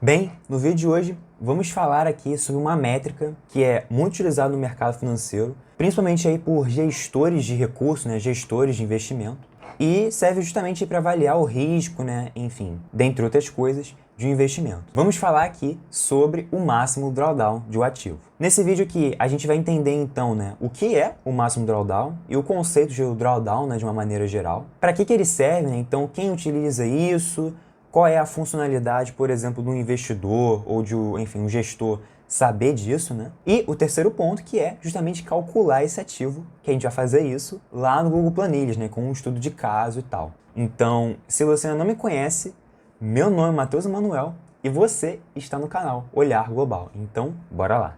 Bem, no vídeo de hoje vamos falar aqui sobre uma métrica que é muito utilizada no mercado financeiro, principalmente aí por gestores de recursos, né, gestores de investimento, e serve justamente para avaliar o risco, né, enfim, dentre outras coisas, de um investimento. Vamos falar aqui sobre o máximo drawdown de um ativo. Nesse vídeo aqui a gente vai entender então, né, o que é o máximo drawdown e o conceito de drawdown, né, de uma maneira geral. Para que ele serve, né? Então quem utiliza isso? Qual é a funcionalidade, por exemplo, do investidor ou de, enfim, um gestor saber disso, né? E o terceiro ponto, que é justamente calcular esse ativo, que a gente vai fazer isso lá no Google Planilhas, né? Com um estudo de caso e tal. Então, se você ainda não me conhece, meu nome é Matheus Emanuel e você está no canal Olhar Global. Então, bora lá!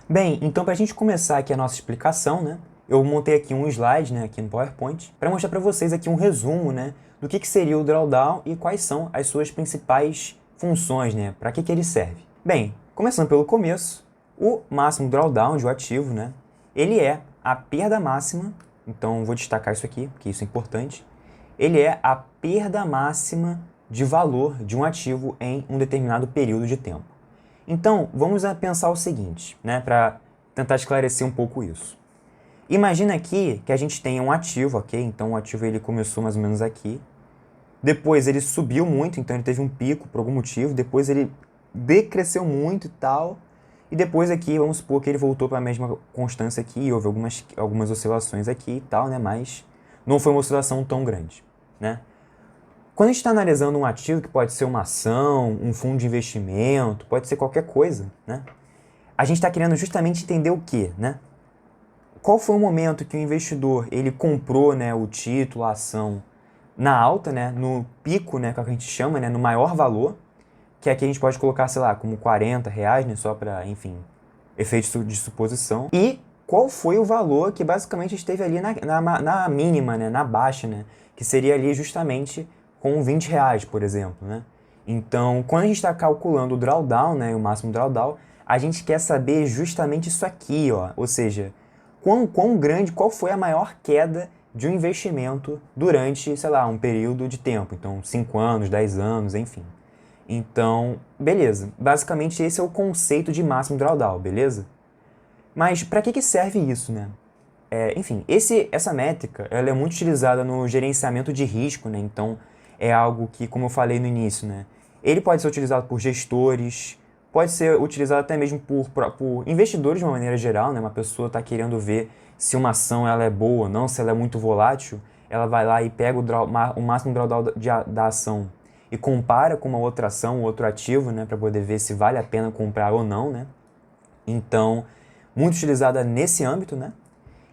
Bem, então para a gente começar aqui a nossa explicação, né, eu montei aqui um slide, né, aqui no PowerPoint, para mostrar para vocês aqui um resumo, né, do que seria o drawdown e quais são as suas principais funções, né, para que ele serve. Bem, começando pelo começo, o máximo drawdown de um ativo, né, ele é a perda máxima, então vou destacar isso aqui, porque isso é importante, ele é a perda máxima de valor de um ativo em um determinado período de tempo. Então, vamos pensar o seguinte, né, para tentar esclarecer um pouco isso. Imagina aqui que a gente tem um ativo, ok? Então, o ativo ele começou mais ou menos aqui. Depois ele subiu muito, então ele teve um pico por algum motivo. Depois ele decresceu muito e tal. E depois aqui, vamos supor que ele voltou para a mesma constância aqui. Houve algumas oscilações aqui e tal, né? Mas não foi uma oscilação tão grande, né? Quando a gente está analisando um ativo, que pode ser uma ação, um fundo de investimento, pode ser qualquer coisa, né? A gente está querendo justamente entender o quê, né? Qual foi o momento que o investidor ele comprou, né, o título, a ação na alta, né, no pico, né, que a gente chama, né, no maior valor, que aqui a gente pode colocar, sei lá, como R$ 40, né, só para, enfim, efeito de suposição. E qual foi o valor que basicamente esteve ali na mínima, né, na baixa, né, que seria ali justamente com R$ 20, por exemplo, né? Então, quando a gente está calculando o drawdown, né, o máximo drawdown, a gente quer saber justamente isso aqui, ó, ou seja, quão grande, qual foi a maior queda de um investimento durante, sei lá, um período de tempo, então 5 anos, 10 anos, enfim. Então, beleza. Basicamente esse é o conceito de máximo drawdown, beleza? Mas para que serve isso, né? Enfim, essa métrica ela é muito utilizada no gerenciamento de risco, né? Então, é algo que, como eu falei no início, né? Ele pode ser utilizado por gestores, pode ser utilizado até mesmo por investidores de uma maneira geral, né? Uma pessoa está querendo ver se uma ação ela é boa ou não, se ela é muito volátil, ela vai lá e pega o máximo drawdown da ação e compara com uma outra ação, outro ativo, né? Para poder ver se vale a pena comprar ou não, né? Então, muito utilizada nesse âmbito, né?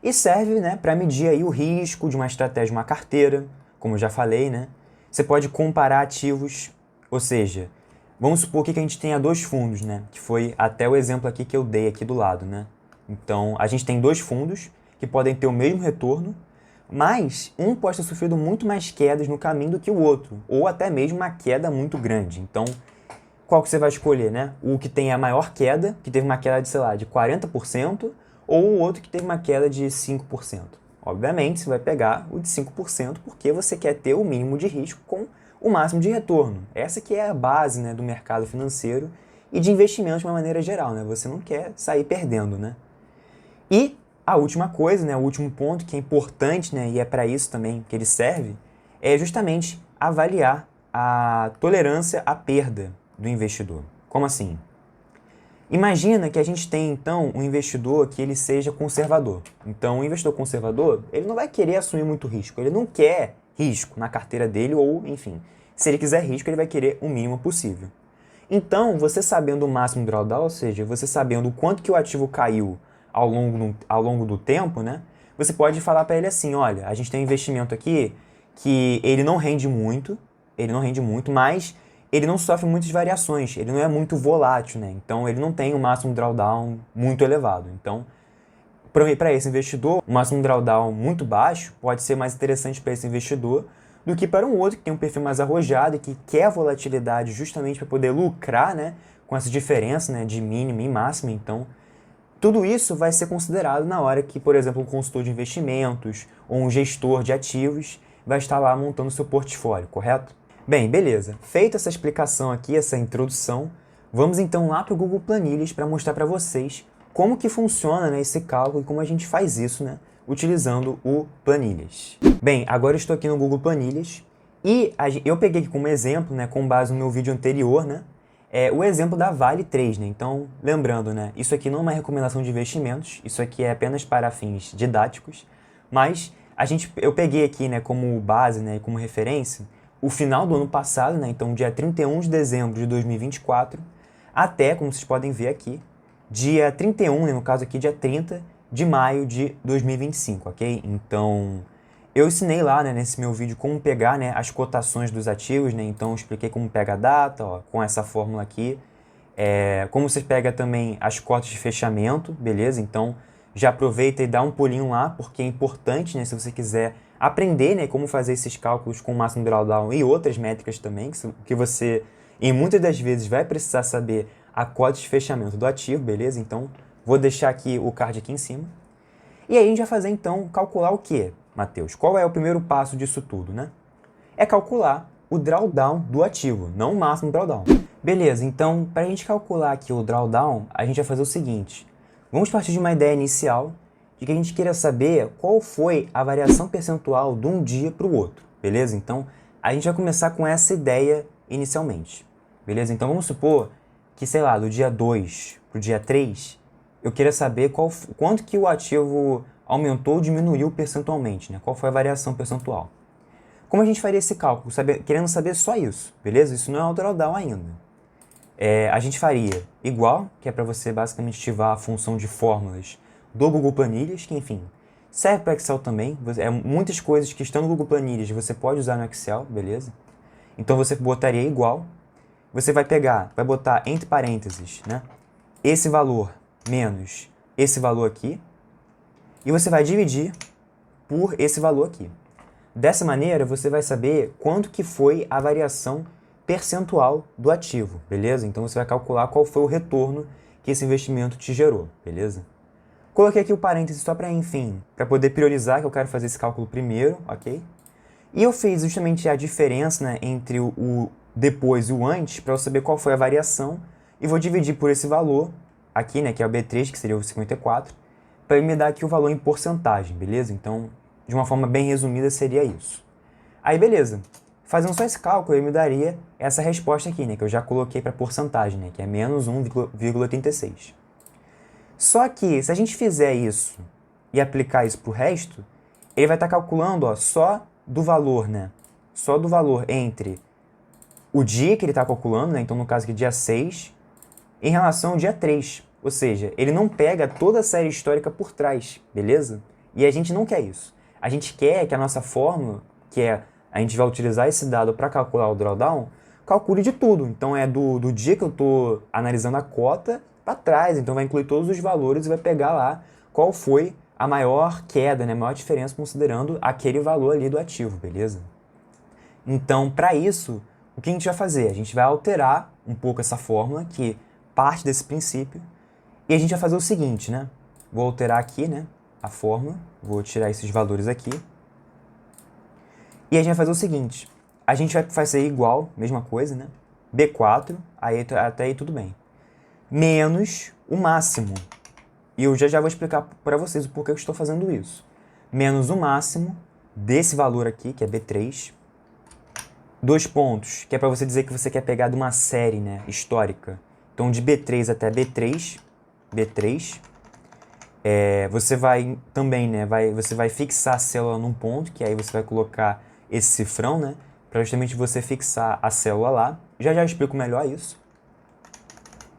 E serve, né, para medir aí o risco de uma estratégia, uma carteira, como eu já falei, né? Você pode comparar ativos, ou seja, vamos supor que a gente tenha dois fundos, né? Que foi até o exemplo aqui que eu dei aqui do lado, né? Então, a gente tem dois fundos que podem ter o mesmo retorno, mas um pode ter sofrido muito mais quedas no caminho do que o outro, ou até mesmo uma queda muito grande. Então, qual que você vai escolher, né? O que tem a maior queda, que teve uma queda de, sei lá, de 40%, ou o outro que teve uma queda de 5%. Obviamente, você vai pegar o de 5% porque você quer ter o mínimo de risco com o máximo de retorno. Essa que é a base, né, do mercado financeiro e de investimento de uma maneira geral, né? Você não quer sair perdendo, né? E a última coisa, né, o último ponto que é importante, né, e é para isso também que ele serve, é justamente avaliar a tolerância à perda do investidor. Como assim? Imagina que a gente tem, então, um investidor que ele seja conservador. Então, o investidor conservador, ele não vai querer assumir muito risco. Ele não quer risco na carteira dele ou, enfim, se ele quiser risco, ele vai querer o mínimo possível. Então, você sabendo o máximo drawdown, ou seja, você sabendo o quanto que o ativo caiu ao longo do tempo, né? Você pode falar para ele assim, olha, a gente tem um investimento aqui que ele não rende muito, mas ele não sofre muitas variações, ele não é muito volátil, né? Então ele não tem um máximo drawdown muito elevado. Então, para esse investidor, um máximo drawdown muito baixo pode ser mais interessante para esse investidor do que para um outro que tem um perfil mais arrojado e que quer volatilidade justamente para poder lucrar, né, com essa diferença, né, de mínima e máxima. Então, tudo isso vai ser considerado na hora que, por exemplo, um consultor de investimentos ou um gestor de ativos vai estar lá montando seu portfólio, correto? Bem, beleza. Feita essa explicação aqui, essa introdução, vamos então lá para o Google Planilhas para mostrar para vocês como que funciona, né, esse cálculo e como a gente faz isso, né, utilizando o Planilhas. Bem, agora eu estou aqui no Google Planilhas e eu peguei aqui como exemplo, né, com base no meu vídeo anterior, né, o exemplo da Vale 3, né? Então, lembrando, né, isso aqui não é uma recomendação de investimentos, isso aqui é apenas para fins didáticos, mas eu peguei aqui, né, como base, né, como referência, o final do ano passado, né, então dia 31 de dezembro de 2024, até, como vocês podem ver aqui, dia 31, né, no caso aqui, dia 30 de maio de 2025, ok? Então, eu ensinei lá, né, nesse meu vídeo como pegar, né, as cotações dos ativos, né, então eu expliquei como pega a data, ó, com essa fórmula aqui, como você pega também as cotas de fechamento, beleza? Então, já aproveita e dá um pulinho lá, porque é importante, né, se você quiser aprender, né, como fazer esses cálculos com o máximo drawdown e outras métricas também, que você, em muitas das vezes, vai precisar saber a cota de fechamento do ativo, beleza? Então, vou deixar aqui o card aqui em cima. E aí a gente vai fazer, então, calcular o quê, Matheus? Qual é o primeiro passo disso tudo, né? É calcular o drawdown do ativo, não o máximo drawdown. Beleza, então, para a gente calcular aqui o drawdown, a gente vai fazer o seguinte. Vamos partir de uma ideia inicial de que a gente queira saber qual foi a variação percentual de um dia para o outro, beleza? Então, a gente vai começar com essa ideia inicialmente, beleza? Então, vamos supor que, sei lá, do dia 2 para o dia 3, eu queira saber quanto que o ativo aumentou ou diminuiu percentualmente, né? Qual foi a variação percentual. Como a gente faria esse cálculo? Querendo saber só isso, beleza? Isso não é o drawdown ainda. A gente faria igual, que é para você basicamente ativar a função de fórmulas do Google Planilhas, que enfim, serve para Excel também. Muitas coisas que estão no Google Planilhas você pode usar no Excel, beleza? Então você botaria igual. Você vai botar entre parênteses, né? Esse valor menos esse valor aqui. E você vai dividir por esse valor aqui. Dessa maneira, você vai saber quanto que foi a variação percentual do ativo, beleza? Então, você vai calcular qual foi o retorno que esse investimento te gerou, beleza? Coloquei aqui o parêntese só para, enfim, para poder priorizar, que eu quero fazer esse cálculo primeiro, ok? E eu fiz justamente a diferença, né, entre o depois e o antes, para eu saber qual foi a variação, e vou dividir por esse valor aqui, né, que é o B3, que seria o 54, para ele me dar aqui o valor em porcentagem, beleza? Então, de uma forma bem resumida, seria isso. Aí, beleza. Fazendo só esse cálculo, ele me daria essa resposta aqui, né, que eu já coloquei para porcentagem, né, que é menos 1,86. Só que, se a gente fizer isso e aplicar isso para o resto, ele vai estar calculando, ó, só do valor, né? Só do valor entre o dia que ele está calculando, né? Então, no caso aqui, dia 6, em relação ao dia 3. Ou seja, ele não pega toda a série histórica por trás, beleza? E a gente não quer isso. A gente quer que a nossa fórmula, a gente vai utilizar esse dado para calcular o drawdown, calcule de tudo. Então, é do dia que eu estou analisando a cota para trás. Então, vai incluir todos os valores e vai pegar lá qual foi a maior queda, né, a maior diferença considerando aquele valor ali do ativo, beleza? Então, para isso, o que a gente vai fazer? A gente vai alterar um pouco essa fórmula, que parte desse princípio, e a gente vai fazer o seguinte, né? Vou alterar aqui, né, a fórmula, vou tirar esses valores aqui, e a gente vai fazer o seguinte, a gente vai fazer igual, mesma coisa, né? B4, até aí tudo bem, menos o máximo. E eu já vou explicar para vocês o porquê eu estou fazendo isso. Menos o máximo desse valor aqui, que é B3. 2 pontos, que é para você dizer que você quer pegar de uma série, né, histórica. Então, de B3 até B3. Você vai também, né, você vai fixar a célula num ponto, que aí você vai colocar esse cifrão, né, para justamente você fixar a célula lá. Já eu explico melhor isso.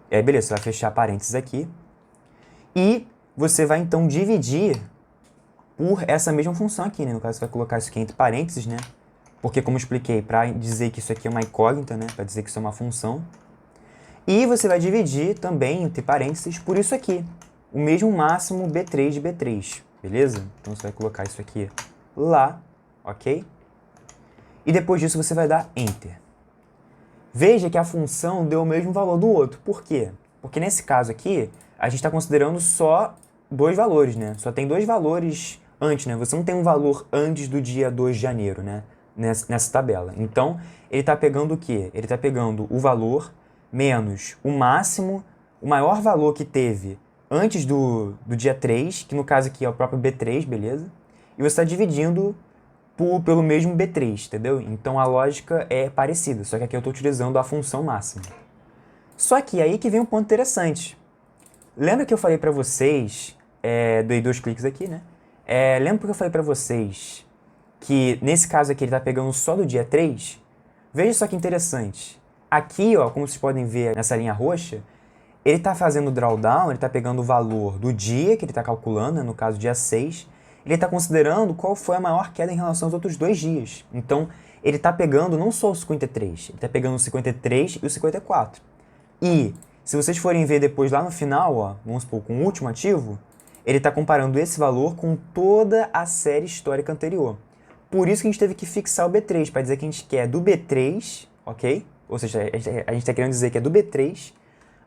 E aí, beleza, você vai fechar parênteses aqui. E você vai, então, dividir por essa mesma função aqui, né? No caso, você vai colocar isso aqui entre parênteses, né? Porque, como eu expliquei, para dizer que isso aqui é uma incógnita, né? Para dizer que isso é uma função. E você vai dividir também, entre parênteses, por isso aqui. O mesmo máximo B3 de B3, beleza? Então, você vai colocar isso aqui lá, ok? E depois disso, você vai dar Enter. Veja que a função deu o mesmo valor do outro. Por quê? Porque nesse caso aqui, a gente está considerando só dois valores, né? Só tem dois valores antes, né? Você não tem um valor antes do dia 2 de janeiro, né? Nessa tabela. Então, ele está pegando o quê? Ele está pegando o valor menos o máximo, o maior valor que teve antes do dia 3, que no caso aqui é o próprio B3, beleza? E você está dividindo pelo mesmo B3, entendeu? Então a lógica é parecida, só que aqui eu estou utilizando a função máxima. Só que aí que vem um ponto interessante. Lembra que eu falei para vocês, dei 2 cliques aqui, né? Lembra que eu falei para vocês que nesse caso aqui ele está pegando só do dia 3? Veja só que interessante. Aqui, ó, como vocês podem ver nessa linha roxa, ele está fazendo o drawdown, ele está pegando o valor do dia que ele está calculando, né? No caso dia 6, ele está considerando qual foi a maior queda em relação aos outros 2 dias. Então, ele está pegando não só o 53, ele está pegando o 53 e o 54. E, se vocês forem ver depois lá no final, ó, vamos supor, com o último ativo, ele está comparando esse valor com toda a série histórica anterior. Por isso que a gente teve que fixar o B3, para dizer que a gente quer do B3, ok? Ou seja, a gente está querendo dizer que é do B3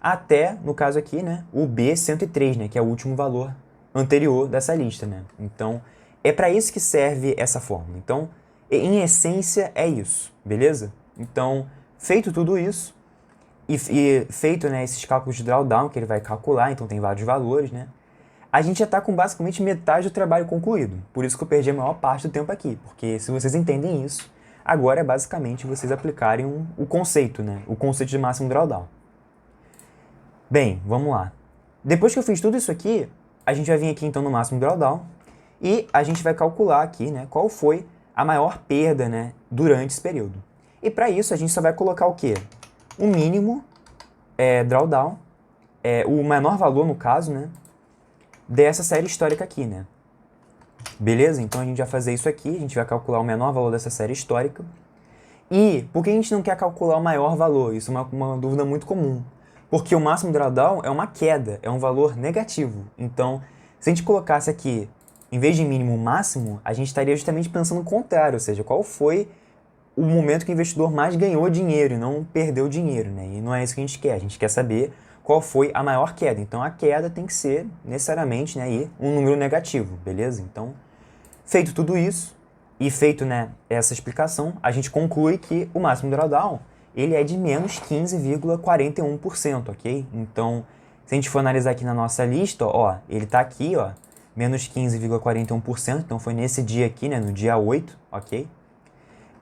até, no caso aqui, né, o B103, né, que é o último valor anterior dessa lista, né? Então, é para isso que serve essa fórmula. Então, em essência, é isso, beleza? Então, feito tudo isso, e feito, né, esses cálculos de drawdown que ele vai calcular, então tem vários valores, né? A gente já está com basicamente metade do trabalho concluído. Por isso que eu perdi a maior parte do tempo aqui, porque se vocês entendem isso, agora é basicamente vocês aplicarem o conceito, né? O conceito de máximo drawdown. Bem, vamos lá. Depois que eu fiz tudo isso aqui, a gente vai vir aqui então no máximo drawdown e a gente vai calcular aqui, né, qual foi a maior perda, né, durante esse período. E para isso a gente só vai colocar o quê? O mínimo drawdown, o menor valor no caso, né, dessa série histórica aqui, né. Beleza? Então a gente vai fazer isso aqui, a gente vai calcular o menor valor dessa série histórica. E por que a gente não quer calcular o maior valor? Isso é uma dúvida muito comum. Porque o máximo drawdown é uma queda, é um valor negativo. Então, se a gente colocasse aqui, em vez de mínimo, máximo, a gente estaria justamente pensando o contrário, ou seja, qual foi o momento que o investidor mais ganhou dinheiro e não perdeu dinheiro, né? E não é isso que a gente quer saber qual foi a maior queda. Então, a queda tem que ser, necessariamente, né, aí, um número negativo, beleza? Então, feito tudo isso, e feito, né, essa explicação, a gente conclui que o máximo drawdown ele é de menos 15,41%, ok? Então, se a gente for analisar aqui na nossa lista, ó, ele está aqui, ó, menos 15,41%, então foi nesse dia aqui, né, no dia 8, ok?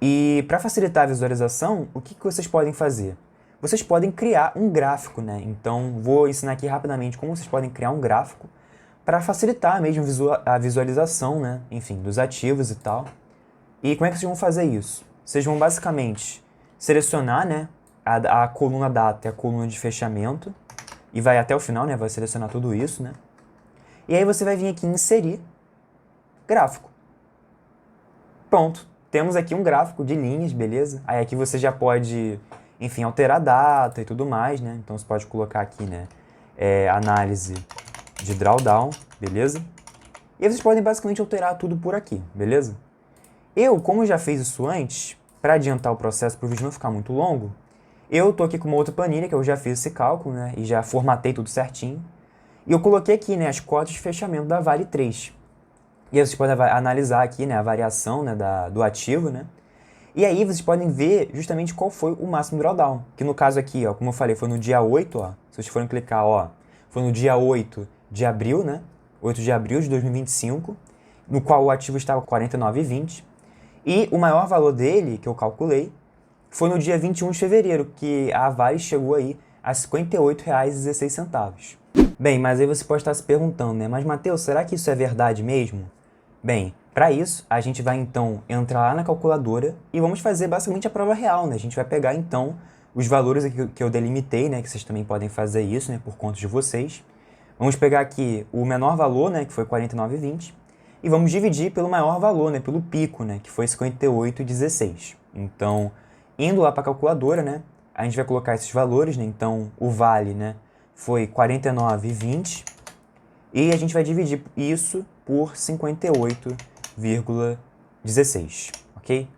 E para facilitar a visualização, o que vocês podem fazer? Vocês podem criar um gráfico, né? Então, vou ensinar aqui rapidamente como vocês podem criar um gráfico para facilitar mesmo a visualização, né? Enfim, dos ativos e tal. E como é que vocês vão fazer isso? Vocês vão basicamente selecionar, né, a coluna data e a coluna de fechamento e vai até o final, né, vai selecionar tudo isso, né? E aí você vai vir aqui em inserir gráfico. Pronto, temos aqui um gráfico de linhas, beleza? Aí aqui você já pode, enfim, alterar a data e tudo mais, né? Então você pode colocar aqui, né, análise de drawdown, beleza? E aí vocês podem basicamente alterar tudo por aqui, beleza? Eu, como já fiz isso antes, para adiantar o processo para o vídeo não ficar muito longo, eu tô aqui com uma outra planilha que eu já fiz esse cálculo, né, e já formatei tudo certinho. E eu coloquei aqui, né, as cotas de fechamento da Vale 3. E aí vocês podem analisar aqui, né, a variação, né, do ativo, né. E aí vocês podem ver justamente qual foi o máximo drawdown, que no caso aqui, ó, como eu falei, foi no dia 8, ó, se vocês forem clicar, ó, foi no dia 8 de abril, né, 8 de abril de 2025, no qual o ativo estava 49,20. E o maior valor dele, que eu calculei, foi no dia 21 de fevereiro, que a Vale chegou aí a R$ 58,16. Bem, mas aí você pode estar se perguntando, né? Mas, Matheus, será que isso é verdade mesmo? Bem, para isso, a gente vai, então, entrar lá na calculadora e vamos fazer basicamente a prova real, né? A gente vai pegar, então, os valores que eu delimitei, né? Que vocês também podem fazer isso, né? Por conta de vocês. Vamos pegar aqui o menor valor, né? Que foi 49,20. E vamos dividir pelo maior valor, né, pelo pico, né, que foi 58,16. Então, indo lá para a calculadora, né, a gente vai colocar esses valores, né, então o vale, né, foi 49,20 e a gente vai dividir isso por 58,16, ok?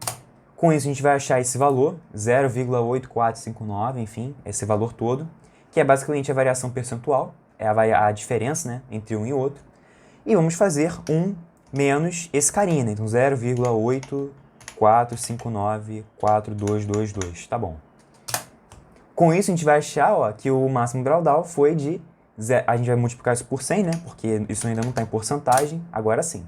Com isso, a gente vai achar esse valor, 0,8459, enfim, esse valor todo, que é basicamente a variação percentual, é a diferença, né, entre um e outro. E vamos fazer 1 menos esse carinha, né? Então 0,84594222, tá bom. Com isso, a gente vai achar, ó, que o máximo drawdown foi de... A gente vai multiplicar isso por 100, né? Porque isso ainda não está em porcentagem, agora sim.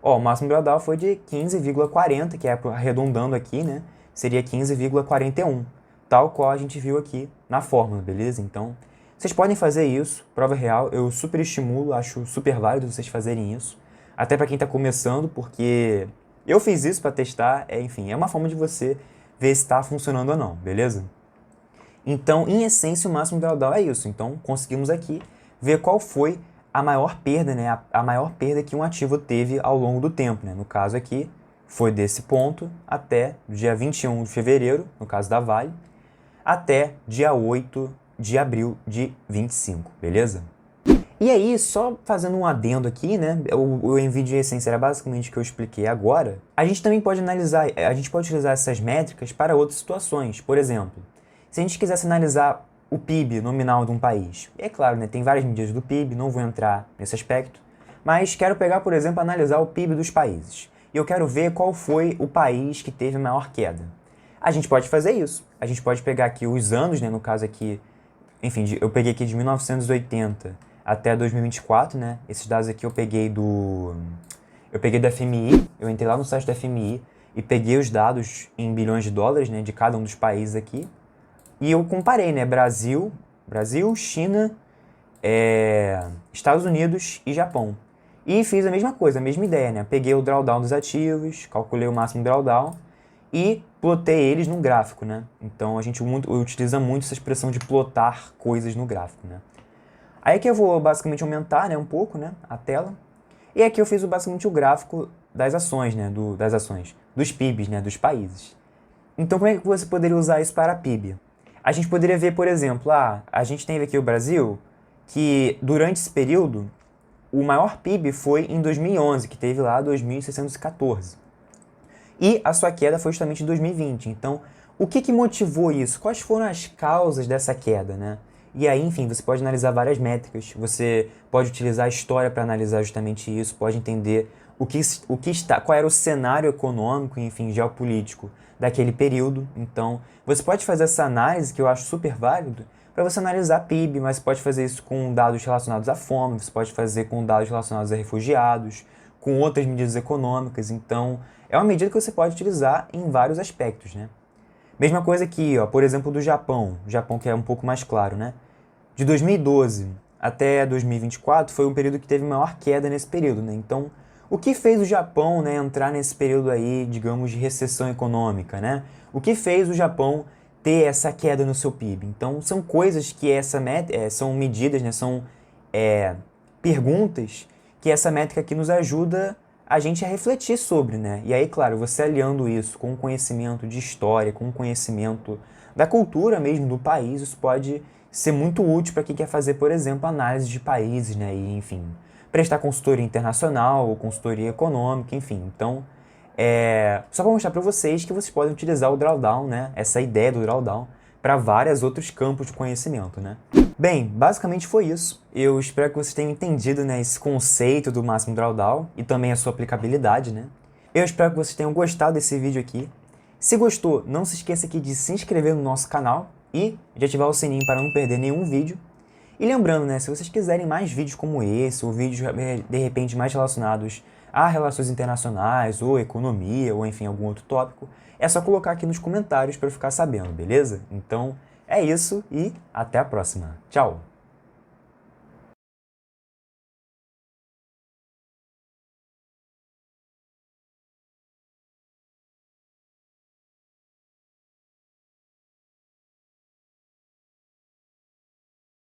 Ó, o máximo drawdown foi de 15,40, que é arredondando aqui, né? Seria 15,41, tal qual a gente viu aqui na fórmula, beleza? Então, vocês podem fazer isso, prova real, eu super estimulo, acho super válido vocês fazerem isso. Até para quem está começando, porque eu fiz isso para testar, enfim, é uma forma de você ver se está funcionando ou não, beleza? Então, em essência, o máximo drawdown é isso. Então, conseguimos aqui ver qual foi a maior perda, né? A maior perda que um ativo teve ao longo do tempo, né? No caso aqui, foi desse ponto até dia 21 de fevereiro, no caso da Vale, até dia 8 de abril de 25, beleza? E aí, só fazendo um adendo aqui, né? O envio de essência era basicamente o que eu expliquei agora. A gente também pode analisar, a gente pode utilizar essas métricas para outras situações. Por exemplo, se a gente quisesse analisar o PIB nominal de um país, é claro, né, tem várias medidas do PIB, não vou entrar nesse aspecto, mas quero pegar, por exemplo, analisar o PIB dos países. E eu quero ver qual foi o país que teve a maior queda. A gente pode fazer isso. A gente pode pegar aqui os anos, né, no caso aqui, enfim, eu peguei aqui de 1980 até 2024, né? Esses dados aqui eu peguei do FMI, eu entrei lá no site do FMI e peguei os dados em bilhões de dólares, né, de cada um dos países aqui. E eu comparei, né, Brasil, China, Estados Unidos e Japão. E fiz a mesma coisa, a mesma ideia, né? Peguei o drawdown dos ativos, calculei o máximo drawdown e plotei eles num gráfico, né? Então a gente utiliza muito essa expressão de plotar coisas no gráfico, né? Aí aqui eu vou basicamente aumentar, né, um pouco, né, a tela. E aqui eu fiz basicamente o gráfico das ações, né, dos PIBs, né, dos países. Então como é que você poderia usar isso para PIB? A gente poderia ver, por exemplo, a gente tem aqui o Brasil, que durante esse período, o maior PIB foi em 2011, que teve lá 2.614. E a sua queda foi justamente em 2020. Então, o que motivou isso? Quais foram as causas dessa queda, né? E aí, enfim, você pode analisar várias métricas, você pode utilizar a história para analisar justamente isso, pode entender qual era o cenário econômico, enfim, geopolítico daquele período. Então, você pode fazer essa análise, que eu acho super válido, para você analisar PIB, mas você pode fazer isso com dados relacionados à fome, você pode fazer com dados relacionados a refugiados, com outras medidas econômicas. Então, é uma medida que você pode utilizar em vários aspectos, né? Mesma coisa aqui, ó, por exemplo, do Japão. O Japão que é um pouco mais claro, né? De 2012 até 2024 foi um período que teve maior queda nesse período, né? Então, o que fez o Japão, né, entrar nesse período aí, digamos, de recessão econômica, né? O que fez o Japão ter essa queda no seu PIB? Então, são coisas que são medidas, né, são perguntas que essa métrica aqui nos ajuda a gente a refletir sobre, né? E aí, claro, você aliando isso com o conhecimento de história, com o conhecimento da cultura mesmo do país, isso pode ser muito útil para quem quer fazer, por exemplo, análise de países, né? E, enfim, prestar consultoria internacional ou consultoria econômica, enfim. Então, só para mostrar para vocês que vocês podem utilizar o drawdown, né? Essa ideia do drawdown para vários outros campos de conhecimento, né? Bem, basicamente foi isso. Eu espero que vocês tenham entendido, né, esse conceito do máximo drawdown e também a sua aplicabilidade, né? Eu espero que vocês tenham gostado desse vídeo aqui. Se gostou, não se esqueça aqui de se inscrever no nosso canal e de ativar o sininho para não perder nenhum vídeo. E lembrando, né, se vocês quiserem mais vídeos como esse, ou vídeos de repente mais relacionados a relações internacionais, ou economia, ou enfim, algum outro tópico, é só colocar aqui nos comentários para eu ficar sabendo, beleza? Então, é isso e até a próxima. Tchau!